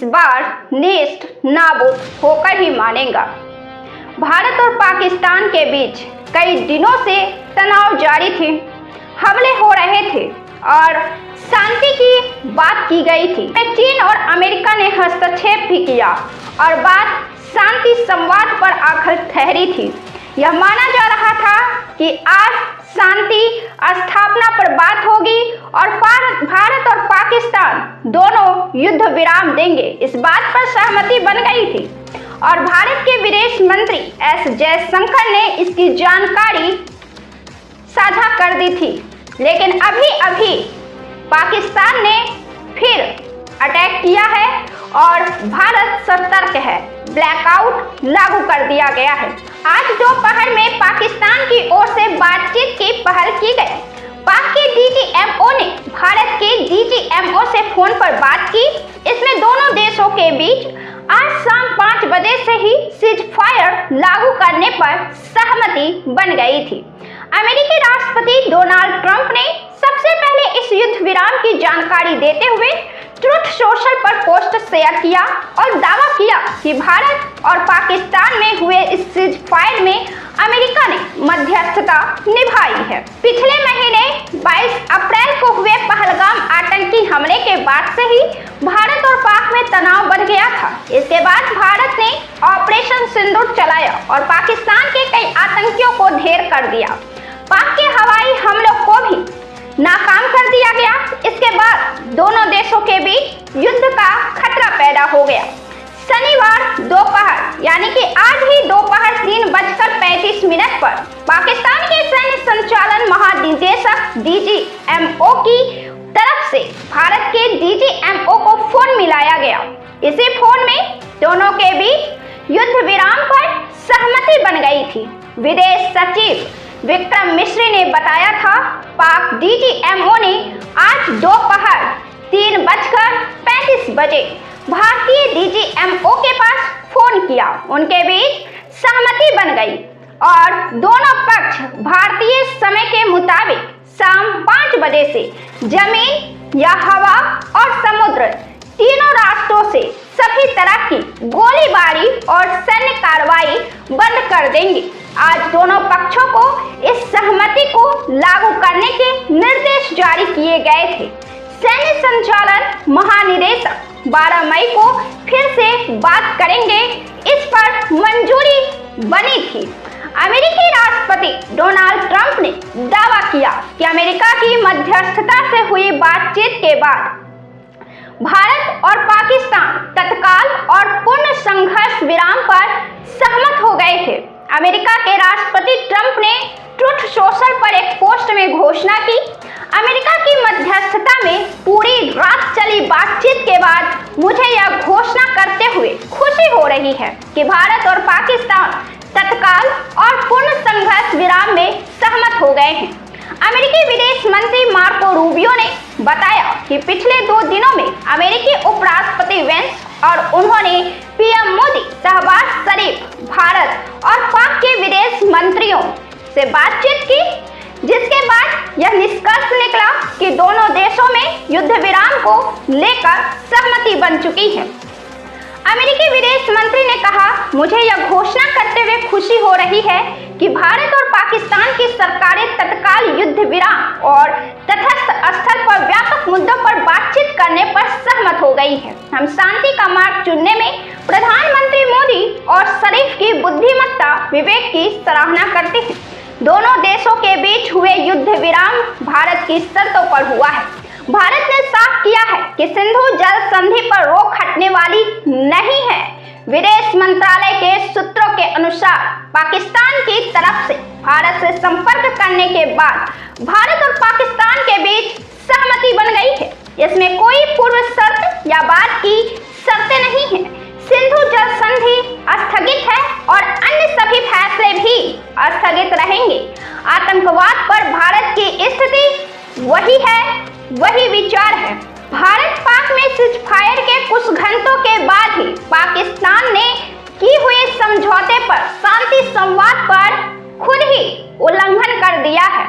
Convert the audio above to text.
इस बार नेस्त नाबूद होकर ही मानेगा। भारत और पाकिस्तान के बीच कई दिनों से तनाव जारी थे, हमले हो रहे थे और शांति की बात की गई थी। चीन और अमेरिका ने हस्तक्षेप भी किया और बात शांति संवाद पर आकर ठहरी थी। यह माना जा रहा था कि आज शांति स्थापना पर बात होगी और भारत और पाकिस्तान दोनों युद्ध विराम देंगे। इस बात पर सहमति बन गई थी और भारत के विदेश मंत्री एस जयशंकर ने इसकी जानकारी साझा कर दी थी। लेकिन अभी पाकिस्तान ने फिर अटैक किया है और भारत सतर्क है, ब्लैकआउट लागू कर दिया गया है। आज दोपहर में पाकिस्तान की ओर से बातचीत की पहल की गई। पाक के डीजीएमओ ने भारत के डीजीएमओ से फोन पर बात की। इसमें दोनों देशों के बीच आज शाम 5 बजे से ही सीजफायर लागू करने पर सहमति बन गई थी। अमेरिकी राष्ट्रपति डोनाल्ड ट्रंप ने सबसे पहले इस युद्ध विराम की जानकारी देते हुए ट्रुथ सोशल पर पोस्ट शेयर किया और दावा किया कि भारत और पाकिस्तान में हुए इस सीजफायर में अमेरिका ने मध्यस्थता निभाई है। पिछले महीने 22 अप्रैल को हुए पहलगाम आतंकी हमले के बाद से ही भारत और पाक में तनाव बढ़ गया था। इसके बाद भारत ने ऑपरेशन सिंदूर चलाया और पाकिस्तान के कई आतंकियों को ढेर कर दिया। पाक के हवाई हमलों को भी नाकाम कर दिया गया। इसके बाद दोनों देशों के बीच युद्ध का खतरा पैदा हो गया। शनिवार दोपहर यानी कि आज ही दोपहर 3:35 पर पाकिस्तान के सैन्य संचालन महानिदेशक डीजीएमओ की तरफ से भारत के डीजीएमओ को फोन मिलाया गया। इसी फोन में दोनों के बीच युद्ध विराम पर सहमति बन गई थी। विदेश सचिव विक्रम मिश्री ने बताया था, पाक डीजीएमओ ने आज दोपहर 3:35 बजे भारतीय डीजीएमओ के पास फोन किया। उनके बीच सहमति बन गई और दोनों पक्ष भारतीय समय के मुताबिक शाम 5 बजे से जमीन या हवा और समुद्र तीनों रास्तों से सभी तरह की गोलीबारी और सैन्य कार्रवाई बंद कर देंगे। आज दोनों पक्षों को इस सहमति को लागू करने के निर्देश जारी किए गए थे। सैन्य संचालन महानिदेशक 12 मई को फिर से बात करेंगे, इस पर मंजूरी बनी थी। अमेरिकी राष्ट्रपति डोनाल्ड ट्रंप ने दावा किया कि अमेरिका की मध्यस्थता से हुई बातचीत के बाद भारत और पाकिस्तान तत्काल और पूर्ण संघर्ष विराम पर सहमत हो गए थे। अमेरिका के राष्ट्रपति ट्रंप ने ट्रुथ सोशल पर एक पोस्ट में घोषणा की, अमेरिका की मध्यस्थता में पूरी रात चली बातचीत के बाद मुझे यह घोषणा करते हुए खुशी हो रही है कि भारत और पाकिस्तान तत्काल और पूर्ण संघर्ष विराम में सहमत हो गए हैं। अमेरिकी विदेश मंत्री मार्को रूबियो ने बताया कि पिछले 2 दिनों में अमेरिकी उपराष्ट्रपति वेंस और उन्होंने पीएम मोदी, शहबाज शरीफ, भारत और पाक के विदेश मंत्रियों से बातचीत की, जिसके बाद यह निष्कर्ष निकला कि दोनों देशों में युद्ध विराम को लेकर सहमति बन चुकी है। अमेरिकी विदेश मंत्री ने कहा, मुझे यह घोषणा करते हुए खुशी हो रही है कि भारत और पाकिस्तान की सरकारें तत्काल युद्ध विराम और तटस्थ स्तर पर व्यापक मुद्दों पर बातचीत करने पर सहमत हो गई है। हम शांति का मार्ग चुनने में प्रधानमंत्री मोदी और शरीफ की बुद्धिमत्ता, विवेक की सराहना करते हैं। दोनों देशों के बीच हुए युद्ध विराम भारत की शर्तों पर हुआ है। भारत ने साफ किया है कि सिंधु जल संधि पर रोक हटने वाली नहीं है। विदेश मंत्रालय के सूत्रों के अनुसार पाकिस्तान की तरफ से भारत से संपर्क करने के बाद भारत और पाकिस्तान के बीच सहमति बन गई है। इसमें कोई पूर्व शर्त या बाद की शर्तें नहीं है। सिंधु जल संधि स्थगित है और अन्य सभी फैसले भी स्थगित रहेंगे। आतंकवाद पर भारत की स्थिति वही है, वही विचार है। भारत पाक में सीजफायर के कुछ घंटों के बाद ही पाकिस्तान ने की हुए समझौते पर शांति संवाद पर खुद ही उल्लंघन कर दिया है।